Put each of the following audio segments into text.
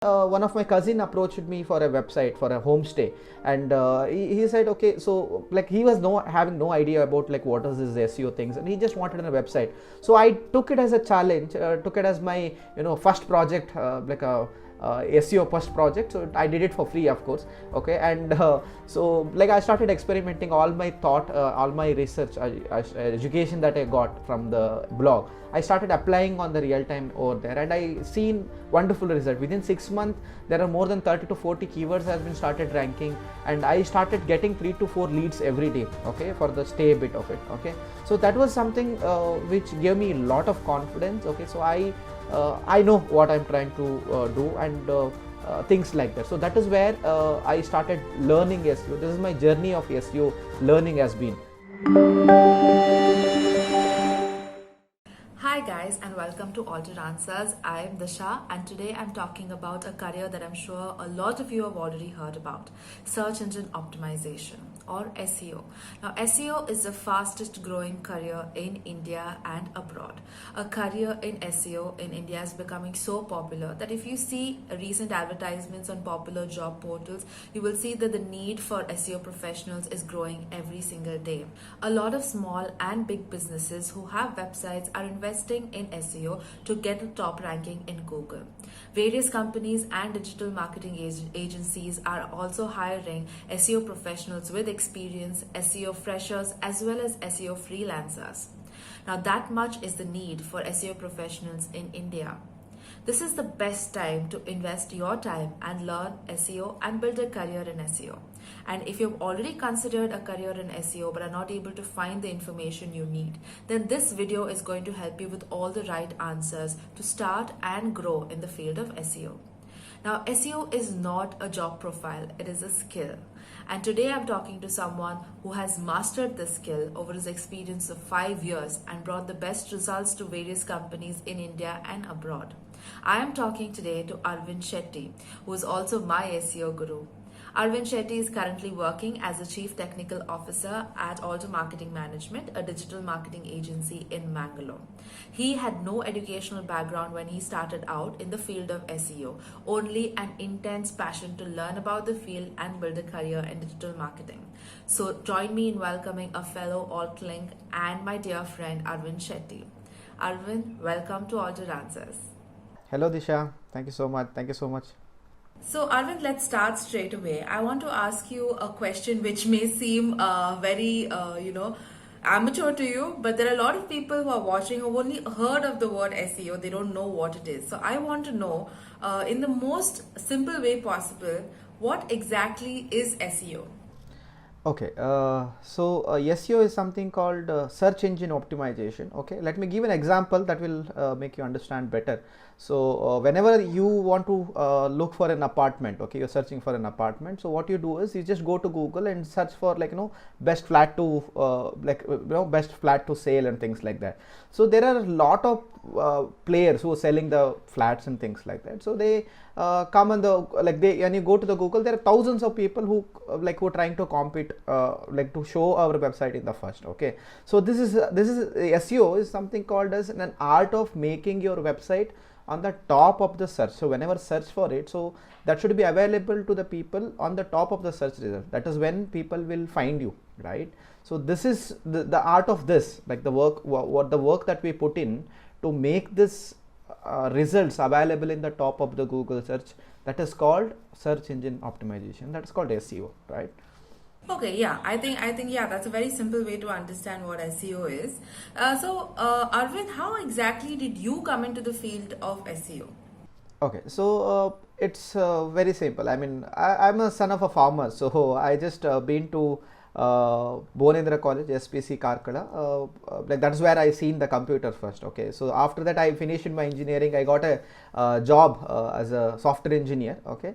one of my cousin approached me for a website for a homestay, and he said, okay, so like he was having no idea about like what is this SEO things, and he just wanted a website. So I took it as a challenge, took it as my first project, like a SEO first project. So I did it for free, of course. Okay, and so like I started experimenting. All my thought, all my research, education that I got from the blog, I started applying on the real time over there, and I seen wonderful result. Within 6 months, there are more than 30 to 40 keywords has been started ranking, and I started getting 3 to 4 leads every day. Okay, for the stay bit of it. Okay, so that was something which gave me a lot of confidence. Okay, so I know what I'm trying to do, and things like that. So that is where I started learning SEO. This is my journey of SEO learning has been. Hi guys, and welcome to Altered Answers. I'm Disha, and today I'm talking about a career that I'm sure a lot of you have already heard about: search engine optimization, or SEO. Now, SEO is the fastest growing career in India and abroad. A career in SEO in India is becoming so popular that if you see recent advertisements on popular job portals, you will see that the need for SEO professionals is growing every single day. A lot of small and big businesses who have websites are investing in SEO to get a top ranking in Google. Various companies and digital marketing agencies are also hiring SEO professionals with experience, SEO freshers, as well as SEO freelancers. Now, that much is the need for SEO professionals in India. This is the best time to invest your time and learn SEO and build a career in SEO. And if you've already considered a career in SEO but are not able to find the information you need, then this video is going to help you with all the right answers to start and grow in the field of SEO. Now, SEO is not a job profile, it is a skill. And today I'm talking to someone who has mastered this skill over his experience of 5 years and brought the best results to various companies in India and abroad. I am talking today to Arvind Shetty, who is also my SEO guru. Arvind Shetty is currently working as a Chief Technical Officer at Alto Marketing Management, a digital marketing agency in Bangalore. He had no educational background when he started out in the field of SEO, only an intense passion to learn about the field and build a career in digital marketing. So join me in welcoming a fellow Altlink and my dear friend Arvind Shetty. Arvind, welcome to Altered Answers. Hello Disha, thank you so much. Thank you so much. So Arvind, let's start straight away. I want to ask you a question which may seem very, amateur to you, but there are a lot of people who are watching who have only heard of the word SEO. They don't know what it is. So I want to know, in the most simple way possible, what exactly is SEO? Okay, so SEO is something called search engine optimization. Okay, let me give an example that will make you understand better. So whenever you want to look for an apartment, okay, you're searching for an apartment. So what you do is you just go to Google and search for best flat to best flat to sale and things like that. So there are a lot of players who are selling the flats and things like that. So they come on when you go to the Google, there are thousands of people who who are trying to compete to show our website in the first. Okay, so this is SEO is something called as an art of making your website on the top of the search. So whenever search for it, so that should be available to the people on the top of the search result. That is when people will find you, right? So this is the art of this, like the work, what the work that we put in to make this results available in the top of the Google search. That is called search engine optimization. That is called SEO, right? Okay, yeah, I think yeah, that's a very simple way to understand what SEO is. Arvind, how exactly did you come into the field of SEO? Okay, so it's very simple. I mean, I'm a son of a farmer, so I just been to Bhonendra College, SPC Karkala. That's where I seen the computer first. Okay, so after that I finished my engineering. I got a job as a software engineer. Okay,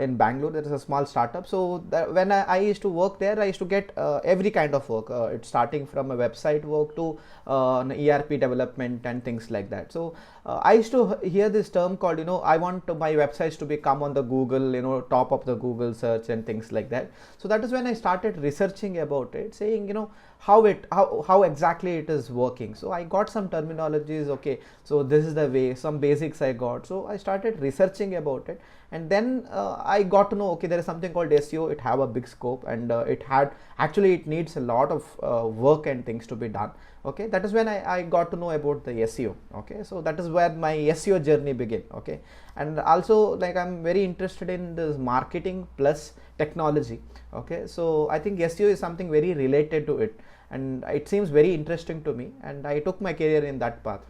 in Bangalore. There is a small startup. So when I used to work there, I used to get every kind of work. It's starting from a website work to an ERP development and things like that. So I used to hear this term called, I want my websites to become on the Google, top of the Google search and things like that. So that is when I started researching about it, saying, how exactly it is working. So I got some terminologies. Okay, so this is the way, some basics I got. So I started researching about it, and then I got to know, okay, there is something called SEO. It have a big scope, and it needs a lot of work and things to be done. Okay, that is when I got to know about the SEO. Okay, so that is where my SEO journey began. Okay, and also, like, I'm very interested in this marketing plus technology. Okay, so I think SEO is something very related to it, and it seems very interesting to me, and I took my career in that path.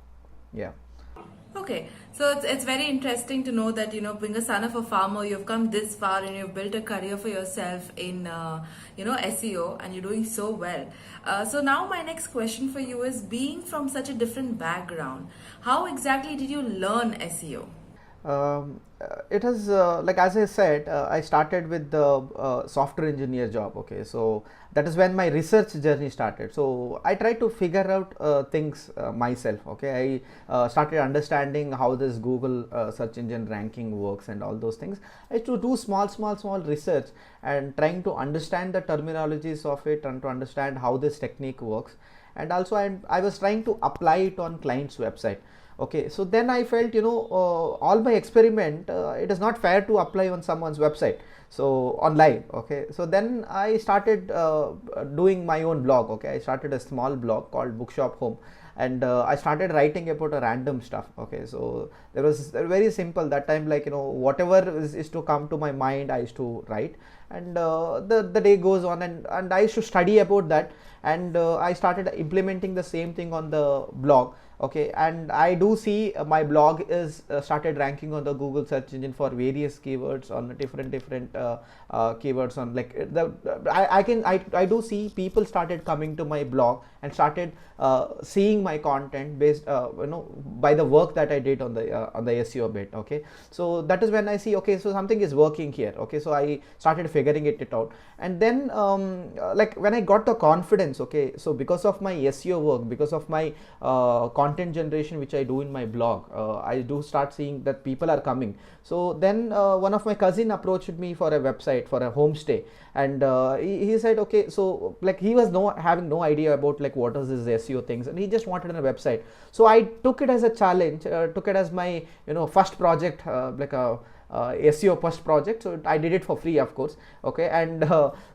Yeah. Okay, so it's very interesting to know that, being a son of a farmer, you've come this far and you've built a career for yourself in, SEO, and you're doing so well. So now my next question for you is, being from such a different background, how exactly did you learn SEO? It is like, as I said, I started with the software engineer job. Okay, so that is when my research journey started. So I tried to figure out things myself. Okay, I started understanding how this Google search engine ranking works and all those things. I used to do small research and trying to understand the terminologies of it and to understand how this technique works. And also I was trying to apply it on client's website. Okay, so then I felt, all my experiment, it is not fair to apply on someone's website, so online. Okay, so then I started doing my own blog. Okay, I started a small blog called Bookshop Home, and I started writing about a random stuff. Okay, so there was very simple that time, like, whatever is to come to my mind, I used to write, and the day goes on, and I used to study about that, and I started implementing the same thing on the blog. Okay, and I do see my blog is started ranking on the Google search engine for various keywords on different keywords on, like, I do see people started coming to my blog and started seeing my content based by the work that I did on the SEO bit. Okay, so that is when I see, okay, so something is working here. Okay, so I started figuring it out, and then like, when I got the confidence, okay, so because of my SEO work, because of my content generation which I do in my blog, I do start seeing that people are coming. So then one of my cousin approached me for a website, for a homestay, and he said, okay, so, like, he was having no idea about, like, what is this SEO things, and he just wanted a website. So I took it as a challenge, took it as my first project, like a SEO first project. So I did it for free, of course. Okay, and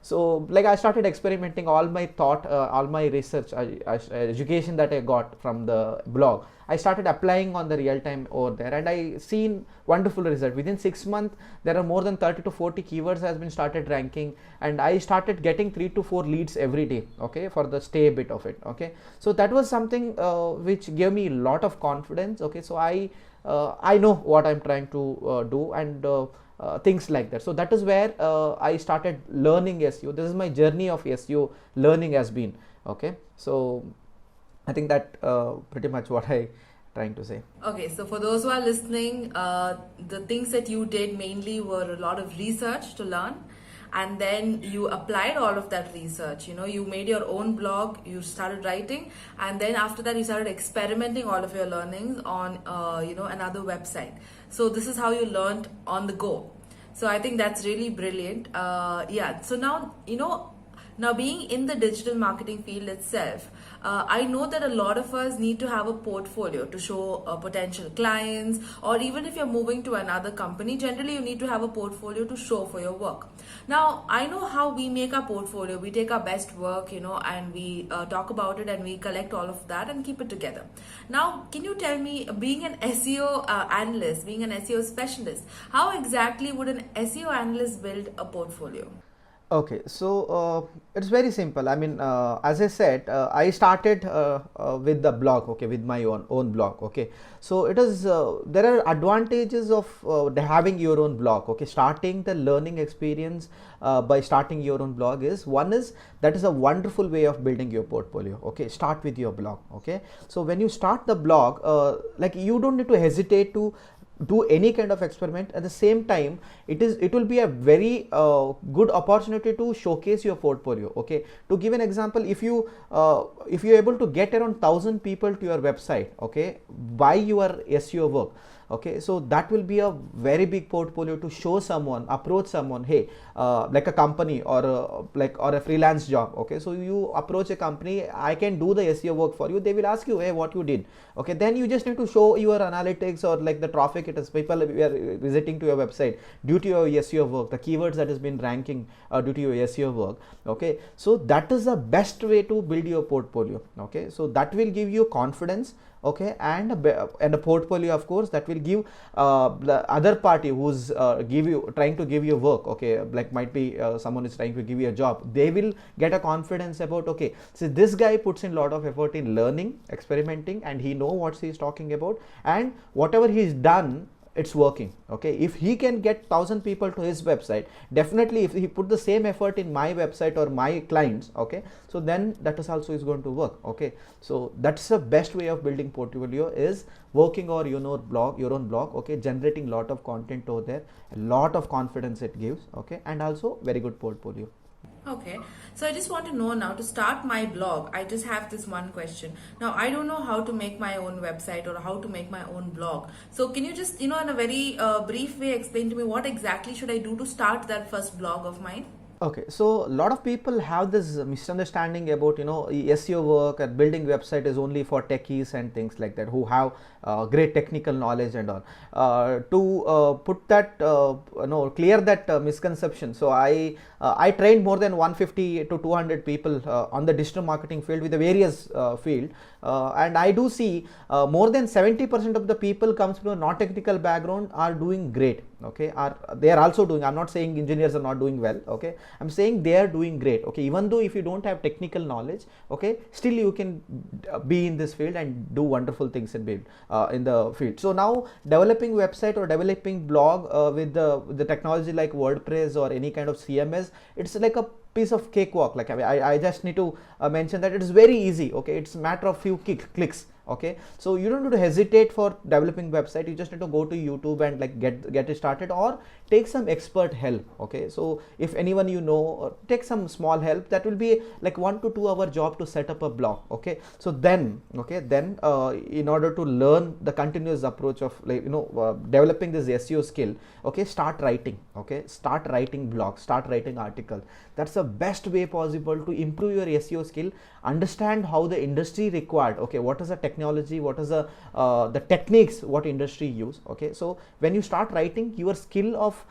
so, like, I started experimenting all my thought, all my research, education that I got from the blog, I started applying on the real time over there, and I seen wonderful result. Within 6 months, there are more than 30 to 40 keywords has been started ranking, and I started getting 3 to 4 leads every day. Okay, for the stay bit of it. Okay, so that was something which gave me a lot of confidence. Okay, so I know what I'm trying to do, and things like that. So that is where I started learning SEO. This is my journey of SEO learning has been. Okay, so I think that pretty much what I trying to say. Okay, so for those who are listening, the things that you did mainly were a lot of research to learn, and then you applied all of that research. You made your own blog, you started writing, and then after that you started experimenting all of your learnings on another website. So this is how you learned on the go. So I think that's really brilliant. Yeah, so now being in the digital marketing field itself, I know that a lot of us need to have a portfolio to show potential clients, or even if you're moving to another company, generally you need to have a portfolio to show for your work. Now, I know how we make our portfolio. We take our best work, and we talk about it, and we collect all of that and keep it together. Now, can you tell me, being an SEO analyst, being an SEO specialist, how exactly would an SEO analyst build a portfolio? Okay, so it's very simple. I mean, as I said, I started with the blog. Okay, with my own blog. Okay, so it is there are advantages of having your own blog. Okay, starting the learning experience by starting your own blog is that is a wonderful way of building your portfolio. Okay, start with your blog. Okay, so when you start the blog, like, you don't need to hesitate to do any kind of experiment. At the same time, it will be a very good opportunity to showcase your portfolio. Okay, to give an example, if you're able to get around 1,000 people to your website, okay, by your SEO work, okay, so that will be a very big portfolio to show someone, approach someone, hey, like a company or a freelance job, okay, so you approach a company, I can do the SEO work for you, they will ask you, hey, what you did, okay, then you just need to show your analytics or like the traffic it is, people are visiting to your website due to your SEO work, the keywords that has been ranking due to your SEO work, okay, so that is the best way to build your portfolio, okay, so that will give you confidence, okay, and a portfolio, of course, that will give the other party who's trying to give you work, okay, like might be someone is trying to give you a job, they will get a confidence about, okay, so this guy puts in a lot of effort in learning, experimenting, and he know what he's talking about, and whatever he's done, it's working, okay. If he can get 1,000 people to his website, definitely if he put the same effort in my website or my clients, okay, so then that is also is going to work, okay. So that's the best way of building portfolio, is working or your own blog, okay, generating lot of content over there, a lot of confidence it gives, okay, and also very good portfolio. Okay, so I just want to know now, to start my blog, I just have this one question. Now, I don't know how to make my own website or how to make my own blog. So can you just, in a very brief way, explain to me what exactly should I do to start that first blog of mine? Okay, so a lot of people have this misunderstanding about, SEO work and building website is only for techies and things like that, who have great technical knowledge and all. To put that, clear that misconception. So I trained more than 150 to 200 people on the digital marketing field with the various field, and I do see more than 70% of the people comes from a non-technical background are doing great, okay, they are also doing, I'm not saying engineers are not doing well, okay, I'm saying they are doing great, okay, even though if you don't have technical knowledge, okay, still you can be in this field and do wonderful things in the field. So now developing website or developing blog with the technology like WordPress or any kind of CMS, it's like a piece of cakewalk. Like I just need to mention that it is very easy, okay, it's a matter of few clicks, okay, so you don't need to hesitate for developing website, you just need to go to YouTube and like get it started, or take some expert help, okay. So if anyone take some small help, that will be like 1 to 2 hour job to set up a blog, okay. So then in order to learn the continuous approach of developing this SEO skill, okay, start writing blogs, start writing articles. That's the best way possible to improve your SEO skill. Understand how the industry required, okay, what is the technology, what is the techniques what industry use, okay. So when you start writing, your skill of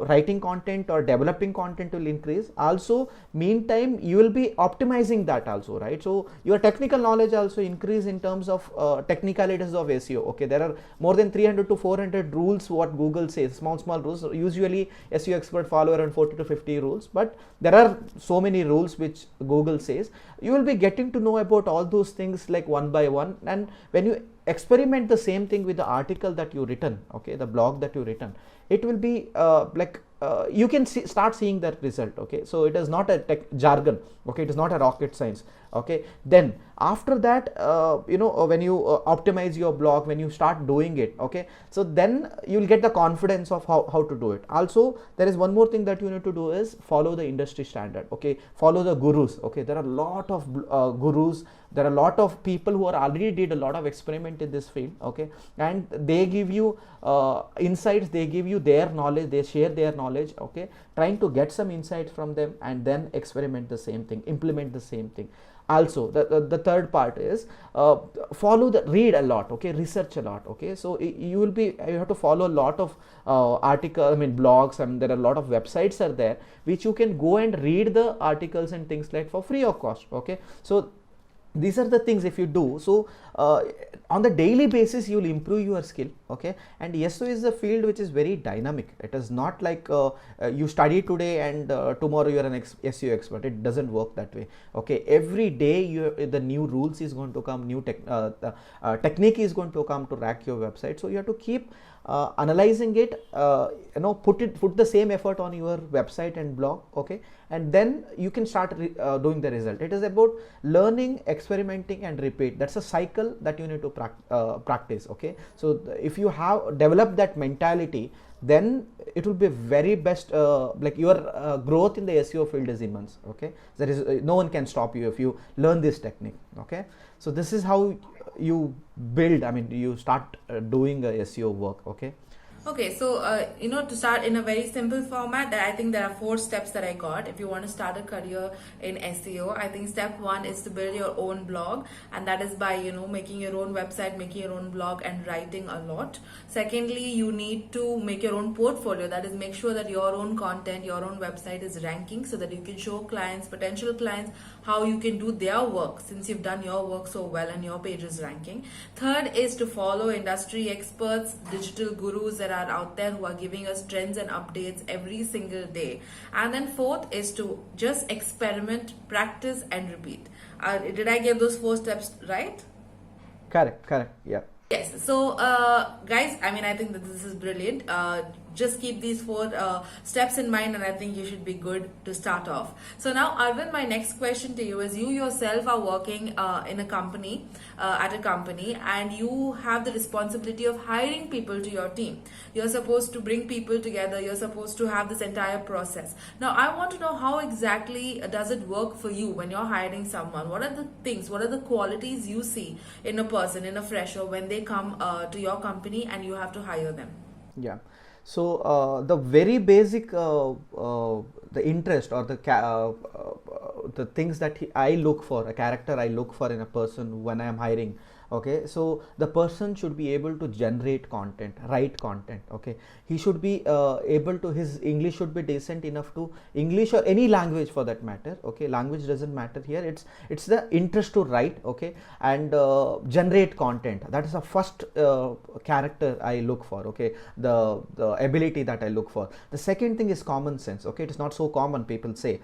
writing content or developing content will increase. Also meantime you will be optimizing that also, right? So your technical knowledge also increase in terms of technicalities of SEO, okay. There are more than 300 to 400 rules what Google says, small rules. Usually SEO expert follow around 40 to 50 rules, but there are so many rules which Google says. You will be getting to know about all those things like one by one, and when you experiment the same thing with the article that you written, okay, the blog that you written, it will be you can start seeing that result, okay. So it is not a tech jargon, okay, it is not a rocket science, okay. Then after that when you optimize your blog, when you start doing it, okay, so then you will get the confidence of how to do it. Also there is one more thing that you need to do is follow the industry standard, okay, follow the gurus, okay. There are a lot of gurus, there are a lot of people who are already did a lot of experiment in this field, okay, and they give you insights, they give you their knowledge, they share their knowledge, okay, trying to get some insights from them and then experiment the same thing, implement the same thing. Also the third part is read a lot, okay, research a lot, okay. So you have to follow a lot of blogs, and there are a lot of websites are there which you can go and read the articles and things like for free of cost, okay. So these are the things if you do, so on the daily basis you will improve your skill, okay. And SEO is a field which is very dynamic. It is not like you study today and tomorrow you are an SEO expert. It doesn't work that way, okay. Every day the new rules is going to come, new technique is going to come to rack your website. So you have to keep analyzing it, put the same effort on your website and blog, okay, and then you can start doing the result. It is about learning, experimenting and repeat. That's a cycle that you need to practice, okay. So if you have developed that mentality, then it will be very best, like your growth in the SEO field is immense. Okay, there is no one can stop you if you learn this technique. Okay, so this is how you build, I mean, you start doing a SEO work. Okay. Okay, so to start in a very simple format, I think there are 4 steps that I got. If you want to start a career in SEO, I think step 1 is to build your own blog, and that is by making your own website, making your own blog, and writing a lot. Secondly, you need to make your own portfolio. That is, make sure that your own content, your own website is ranking, so that you can show clients, potential clients, how you can do their work since you've done your work so well and your page is ranking. Third is to follow industry experts, digital gurus that are out there who are giving us trends and updates every single day. And then fourth is to just experiment, practice, and repeat. Did I get those 4 steps right? Correct, yeah. Yes, so guys, I mean, I think that this is brilliant. Just keep these 4 steps in mind, and I think you should be good to start off. So now, Arvind, my next question to you is, you yourself are working in a company, at a company, and you have the responsibility of hiring people to your team. You're supposed to bring people together. You're supposed to have this entire process. Now, I want to know, how exactly does it work for you when you're hiring someone? What are the things, what are the qualities you see in a person, in a fresher, when they come to your company and you have to hire them? Yeah. So the very basic the interest or the things that I look for, a character I look for in a person when I am hiring. Okay, so the person should be able to generate content, write content. Okay, he should be able to, his English should be decent enough to, English or any language for that matter. Okay, language doesn't matter here. It's the interest to write. Okay, and generate content. That is the first character I look for. Okay, the ability that I look for. The second thing is common sense. Okay, it is not so common, people say.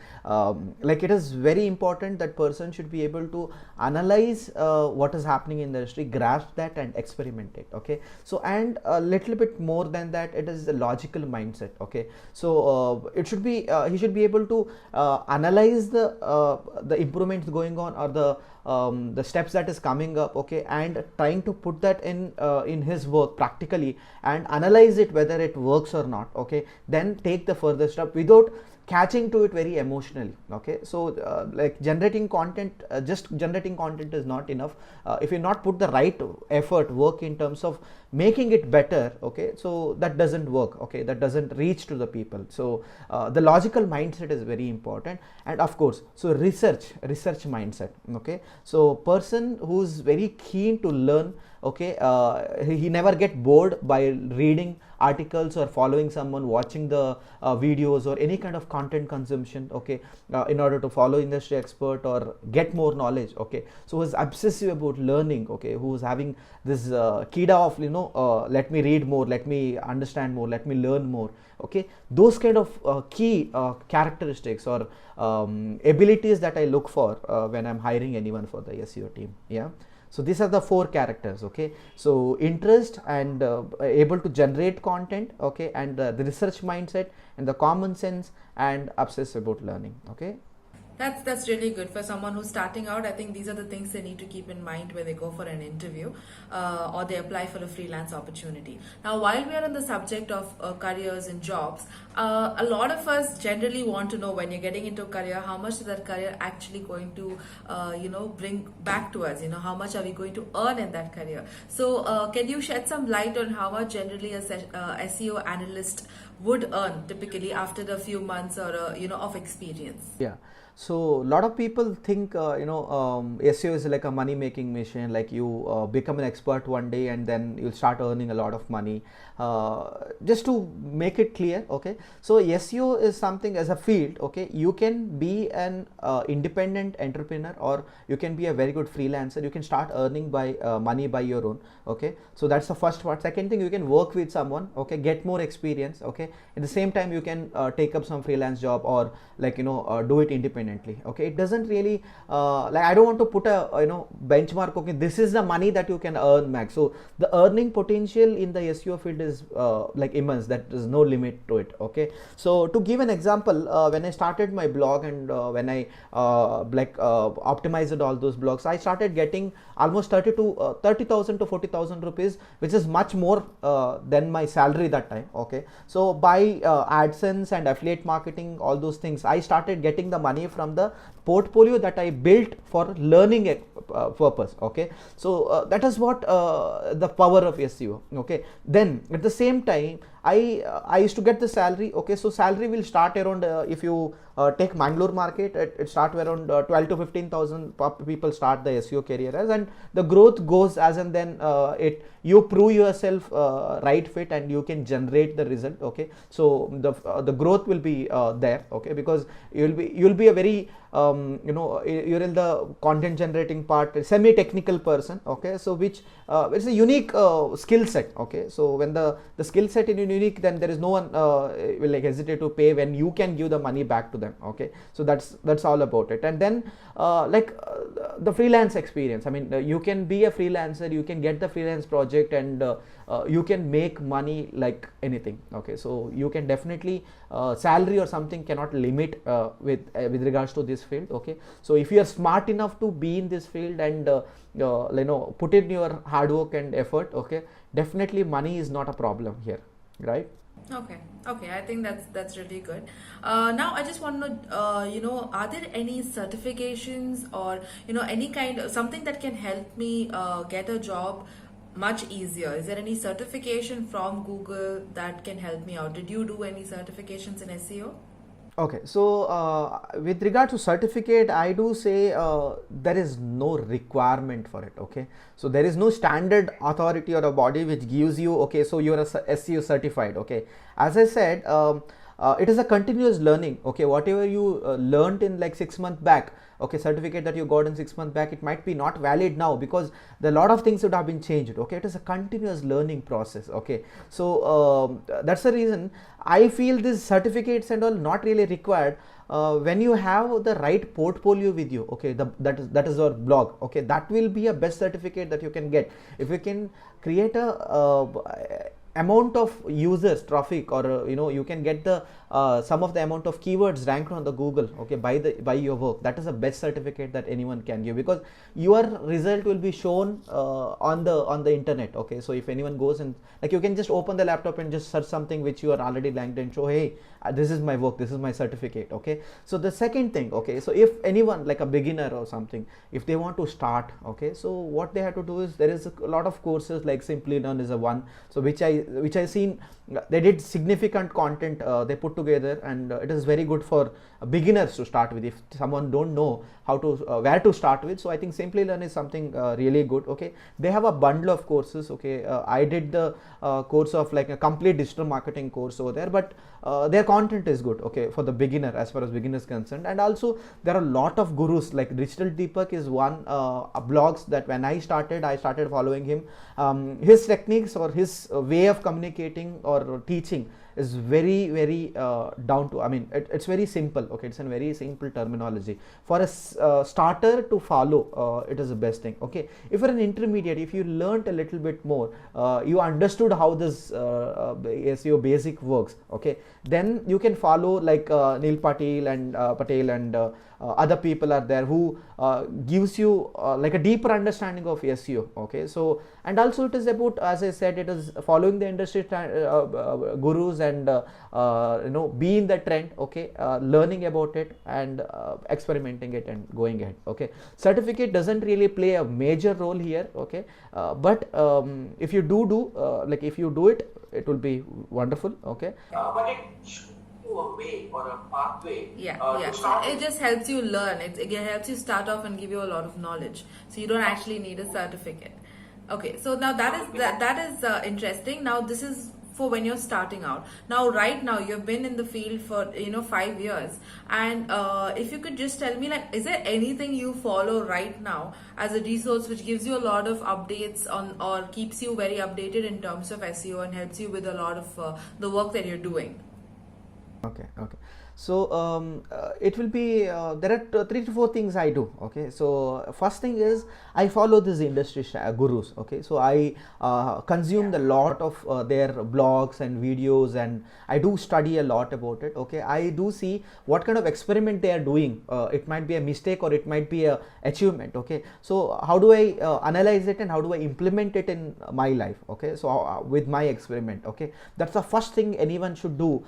Like, it is very important that person should be able to analyze what is happening in the industry, grasp that, and experiment it. Okay, so, and a little bit more than that, it is the logical mindset. Okay, so it should be, he should be able to analyze the improvements going on, or the steps that is coming up. Okay, and trying to put that in his work practically, and analyze it whether it works or not. Okay, then take the further step without catching to it very emotionally. Okay, so like generating content, just generating content is not enough if you not put the right work in terms of making it better. Okay, so that doesn't work. Okay, that doesn't reach to the people. So the logical mindset is very important. And of course, so research mindset. Okay, so person who's very keen to learn. Okay, he never get bored by reading articles or following someone, watching the videos or any kind of content consumption. Okay, in order to follow industry expert or get more knowledge. Okay, so who's obsessive about learning. Okay, who's having this kida of let me read more, let me understand more, let me learn more. Okay, those kind of key characteristics or abilities that I look for when I'm hiring anyone for the SEO team. Yeah. So these are the 4 characters. Okay, so interest and able to generate content. Okay, and the research mindset and the common sense and obsessive about learning. Okay. That's really good for someone who's starting out. I think these are the things they need to keep in mind when they go for an interview or they apply for a freelance opportunity. Now, while we are on the subject of careers and jobs, a lot of us generally want to know, when you're getting into a career, how much is that career actually going to bring back to us? How much are we going to earn in that career? So can you shed some light on how much generally a SEO analyst would earn typically after a few months or of experience? Yeah. So a lot of people think SEO is like a money making machine, like you become an expert one day and then you'll start earning a lot of money. Just to make it clear, okay, so SEO is something as a field. Okay, you can be an independent entrepreneur, or you can be a very good freelancer. You can start earning by money by your own. Okay, so that's the first part. Second thing, you can work with someone. Okay, get more experience. Okay, okay. At the same time you can take up some freelance job or do it independently, okay. It doesn't really I don't want to put a benchmark, okay, this is the money that you can earn max. So the earning potential in the SEO field is immense, that is no limit to it, okay. So to give an example, when I started my blog and when I optimized all those blogs, I started getting almost 30,000 to 40,000 rupees, which is much more than my salary that time, okay. So by AdSense and affiliate marketing, all those things, I started getting the money from the portfolio that I built for learning purpose, okay. So that is what the power of SEO, okay. Then at the same time I used to get the salary, okay. So salary will start around if you take Mangalore market, it start around 12 to 15,000 people start the SEO career as, and the growth goes as, and then you prove yourself right fit and you can generate the result, okay. So the growth will be there, okay, because you'll be a very you're in the content generating part, semi technical person, okay. So which it's a unique skill set, okay. So when the skill set is unique, then there is no one will hesitate to pay when you can give the money back to them, okay. So that's all about it. And then the freelance experience, I mean, you can be a freelancer, you can get the freelance project, and you can make money like anything, okay. So you can definitely salary or something cannot limit with regards to this field, okay. So if you are smart enough to be in this field and put in your hard work and effort, okay, definitely money is not a problem here, right? Okay, I think that's really good. Now I just want to are there any certifications or any kind of something that can help me get a job much easier? Is there any certification from Google that can help me out? Did you do any certifications in SEO? Okay, so with regard to certificate, I do say there is no requirement for it, okay. So there is no standard authority or a body which gives you, okay, so you are a SEO certified, okay. As I said, it is a continuous learning, okay. Whatever you learned in like 6 months back, okay, certificate that you got in 6 months back, it might be not valid now because a lot of things would have been changed, okay. It is a continuous learning process, okay. So that's the reason I feel these certificates and all not really required when you have the right portfolio with you, okay. That is your blog, okay. That will be a best certificate that you can get if you can create a amount of users traffic, or you can get the some of the amount of keywords ranked on the Google, okay, by your work. That is the best certificate that anyone can give, because your result will be shown on the internet, okay. So if anyone goes and you can just open the laptop and just search something which you are already ranked and show, hey, this is my work, this is my certificate, okay. So the second thing, okay, so if anyone like a beginner or something, if they want to start, okay, so what they have to do is there is a lot of courses like SimpliLearn is a one, so which I seen they did significant content they put together, and it is very good for beginners to start with if someone don't know how to where to start with. So I think SimpliLearn is something really good, okay. They have a bundle of courses, okay. I did the course of like a complete digital marketing course over there, but their content is good, okay, for the beginner as far as beginners concerned. And also there are a lot of gurus, like Digital Deepika is one blogs that when I started following him. His techniques or his way of communicating or teaching is very down to, I mean, it's very simple, okay. It's a very simple terminology for a starter to follow. It is the best thing, okay. If you're an intermediate, if you learned a little bit more, you understood how this SEO basic works, okay, then you can follow like Neil Patel and other people are there who gives you like a deeper understanding of SEO, okay. So and also it is about, as I said, it is following the industry gurus and be in the trend, okay, learning about it and experimenting it and going ahead, okay. Certificate doesn't really play a major role here, okay, but if you do like if you do it, it will be wonderful, okay. But it a way or a pathway. It just helps you learn. It helps you start off and give you a lot of knowledge. So you don't actually need a certificate. Okay, so now that is interesting. Now this is for when you're starting out. Now, right now, you've been in the field for 5 years, and if you could just tell me, like, is there anything you follow right now as a resource which gives you a lot of updates on, or keeps you very updated in terms of SEO and helps you with a lot of the work that you're doing? Okay. So it will be there are 3 to 4 things I do. Okay, so first thing is I follow these industry gurus. Okay, so I consume a lot of their blogs and videos, and I do study a lot about it. Okay, I do see what kind of experiment they are doing. It might be a mistake or it might be a achievement. Okay, so how do I analyze it and how do I implement it in my life? Okay, so with my experiment. Okay, that's the first thing anyone should do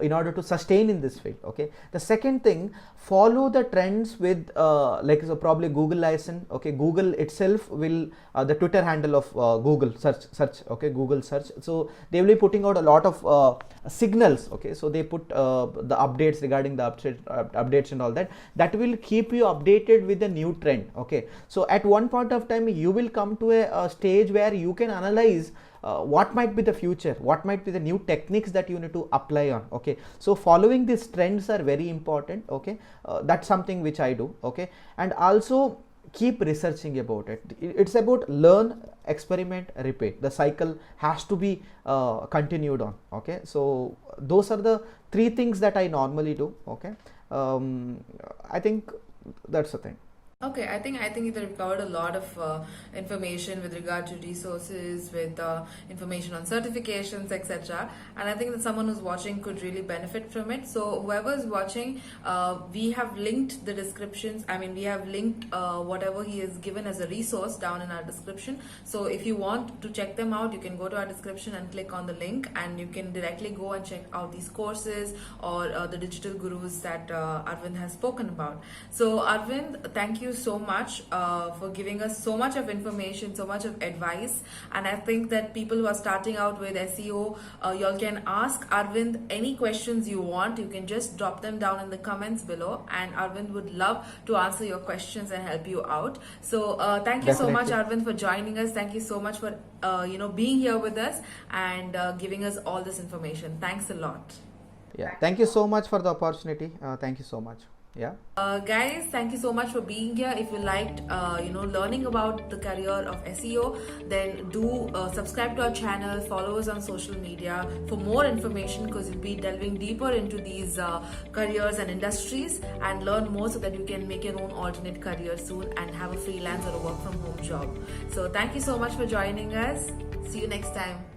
in order to sustain in this field. Okay, the second thing, follow the trends with so probably Google license. Okay, Google itself will the Twitter handle of Google search. Okay, Google search, so they will be putting out a lot of signals. Okay, so they put the updates regarding the updates and all that will keep you updated with the new trend. Okay, so at one point of time you will come to a stage where you can analyze what might be the future, what might be the new techniques that you need to apply on. Okay, so following these trends are very important. Okay, that's something which I do. Okay, and also keep researching about it. It's about learn, experiment, repeat. The cycle has to be continued on. Okay, so those are the 3 things that I normally do. Okay, I think that's the thing. Okay, I think you've covered a lot of information with regard to resources, with information on certifications, etc. And I think that someone who's watching could really benefit from it. So whoever is watching, we have linked the descriptions. I mean, we have linked whatever he has given as a resource down in our description. So if you want to check them out, you can go to our description and click on the link, and you can directly go and check out these courses or the digital gurus that Arvind has spoken about. So Arvind, thank you so much for giving us so much of information, so much of advice. And I think that people who are starting out with SEO, y'all can ask Arvind any questions you want. You can just drop them down in the comments below, and Arvind would love to answer your questions and help you out. So thank you so much, Arvind, for joining us. Thank you so much for being here with us and giving us all this information. Thanks a lot. Yeah, thank you so much for the opportunity. Thank you so much. Yeah. Guys, thank you so much for being here. If you liked learning about the career of SEO, then do subscribe to our channel, follow us on social media for more information, because we'll be delving deeper into these careers and industries and learn more so that you can make your own alternate career soon and have a freelance or a work from home job. So thank you so much for joining us. See you next time.